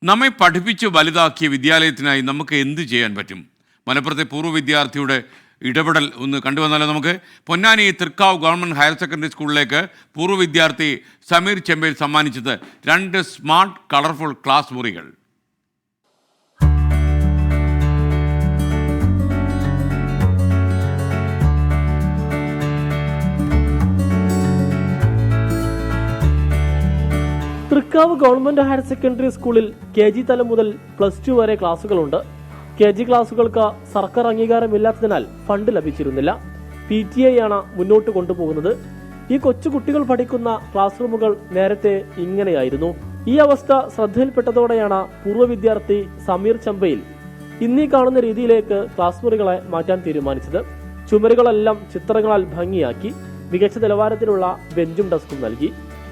നമ്മെ പഠിപ്പിച്ച് വലുതാക്കിയ വിദ്യാലയത്തിനായി നമുക്ക് എന്ത് ചെയ്യാൻ പറ്റും? മലപ്പുറത്തെ പൂർവ്വ വിദ്യാർത്ഥിയുടെ ഇടപെടൽ ഒന്ന് കണ്ടുവന്നാലോ നമുക്ക്. Ponnani Thrikkavu government higher secondary സ്കൂളിലേക്ക് പൂർവ്വ വിദ്യാർത്ഥി സമീർ ചെമ്പേൽ സമ്മാനിച്ചത് 2 സ്മാർട്ട് കളർഫുൾ ക്ലാസ് മുറികൾ. തൃക്കാവ് ഗവൺമെന്റ് ഹയർ സെക്കൻഡറി സ്കൂളിൽ KG തലം മുതൽ +2 വരെ ക്ലാസുകളുണ്ട്. KG ക്ലാസുകൾക്ക് സർക്കാർ അംഗീകാരമില്ലാത്തതിനാൽ ഫണ്ട് ലഭിച്ചിരുന്നില്ല. PTA ആണ് മുന്നോട്ട് കൊണ്ടുപോകുന്നത്. ഈ കൊച്ചുകുട്ടികൾ പഠിക്കുന്ന ക്ലാസ് റൂമുകൾ നേരത്തെ ഇങ്ങനെയായിരുന്നു. ഈ അവസ്ഥ ശ്രദ്ധയിൽപ്പെട്ടതോടെയാണ് പൂർവ്വ വിദ്യാർത്ഥി സമീർ ചെമ്പയിൽ ഇന്നീ കാണുന്ന രീതിയിലേക്ക് ക്ലാസ് മുറികളെ മാറ്റാൻ തീരുമാനിച്ചത്. ചുമരുകളെല്ലാം ചിത്രങ്ങളാൽ ഭംഗിയാക്കി മികച്ച നിലവാരത്തിലുള്ള ബെഞ്ചും ഡെസ്കും നൽകി.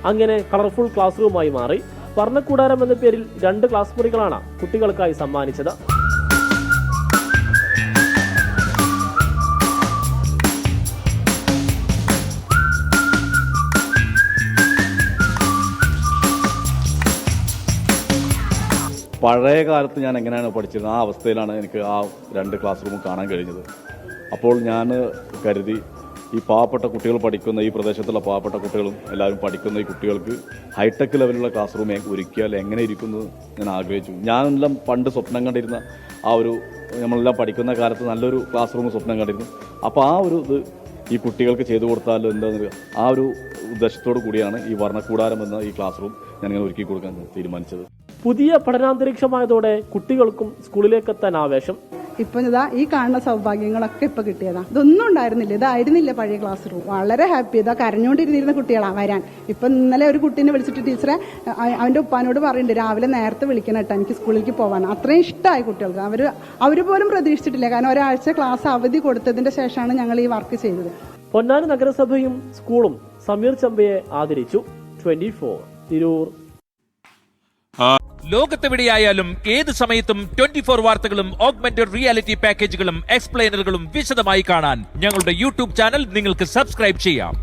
അങ്ങനെ കളർഫുൾ ക്ലാസ് റൂമായി മാറി. വർണ്ണക്കൂടാരം എന്ന പേരിൽ 2 ക്ലാസ് മുറികളാണ് കുട്ടികൾക്കായി സമ്മാനിച്ചത്. പഴയ കാലത്ത് ഞാൻ എങ്ങനെയാണ് പഠിച്ചിരുന്നത് ആ അവസ്ഥയിലാണ് എനിക്ക് ആ 2 ക്ലാസ് റൂം കാണാൻ കഴിഞ്ഞത്. അപ്പോൾ ഞാൻ കരുതി ഈ പാവപ്പെട്ട കുട്ടികൾ പഠിക്കുന്ന ഈ പ്രദേശത്തുള്ള പാവപ്പെട്ട കുട്ടികളും എല്ലാവരും പഠിക്കുന്ന ഈ കുട്ടികൾക്ക് ഹൈടെക് ലെവലുള്ള ക്ലാസ് റൂം ഒരുക്കിയാൽ എങ്ങനെ ഇരിക്കുന്നത് ഞാൻ ആഗ്രഹിച്ചു. ഞാനെല്ലാം പണ്ട് സ്വപ്നം കണ്ടിരുന്ന നമ്മളെല്ലാം പഠിക്കുന്ന കാലത്ത് നല്ലൊരു ക്ലാസ് റൂം സ്വപ്നം കണ്ടിരുന്നു. അപ്പോൾ ആ ഒരു ഇത് ഈ കുട്ടികൾക്ക് ചെയ്തു കൊടുത്താലോ എന്താണെന്ന് ആ ഒരു ഉദ്ദേശത്തോടു കൂടിയാണ് ഈ വർണ്ണക്കൂടാരം എന്ന ഈ ക്ലാസ് റൂം ഞാനിങ്ങനെ ഒരുക്കി കൊടുക്കാൻ തീരുമാനിച്ചത്. പുതിയ പഠനാന്തരീക്ഷമായതോടെ കുട്ടികൾക്കും സ്കൂളിലേക്കെത്താൻ ആവേശം. ഇപ്പൊ ഇതാ ഈ കാണുന്ന സൗഭാഗ്യങ്ങളൊക്കെ ഇപ്പൊ കിട്ടിയതാ. ഇതൊന്നും ഉണ്ടായിരുന്നില്ല, ഇതായിരുന്നില്ല പഴയ ക്ലാസ് റൂം. വളരെ ഹാപ്പി. ഇതാ കരഞ്ഞുകൊണ്ടിരുന്നിരുന്ന കുട്ടികളാ വരാൻ. ഇപ്പൊ ഇന്നലെ ഒരു കുട്ടീനെ വിളിച്ചിട്ട് ടീച്ചറെ അവന്റെ ഉപ്പാനോട് പറയുന്നുണ്ട് രാവിലെ നേരത്തെ വിളിക്കണം കേട്ടോ, എനിക്ക് സ്കൂളിലേക്ക് പോകാൻ. അത്രയും ഇഷ്ടമായി കുട്ടികൾക്ക്. അവര് പോലും പ്രതീക്ഷിച്ചിട്ടില്ല. കാരണം ഒരാഴ്ച ക്ലാസ് അവധി കൊടുത്തതിന്റെ ശേഷമാണ് ഞങ്ങൾ ഈ വർക്ക് ചെയ്തത്. പൊന്നാനി നഗരസഭയും സ്കൂളും സമീർ ചെമ്പയെ ആദരിച്ചു. 24 തിരൂർ. ലോകത്തെവിടെയായാലും ഏത് സമയത്തും 24 വാർത്തകളും ഓഗ്മെന്റഡ് റിയാലിറ്റി പാക്കേജുകളും എക്സ്പ്ലെയിനറുകളും വിശദമായി കാണാൻ ഞങ്ങളുടെ YouTube ചാനൽ നിങ്ങൾക്ക് സബ്സ്ക്രൈബ് ചെയ്യാം.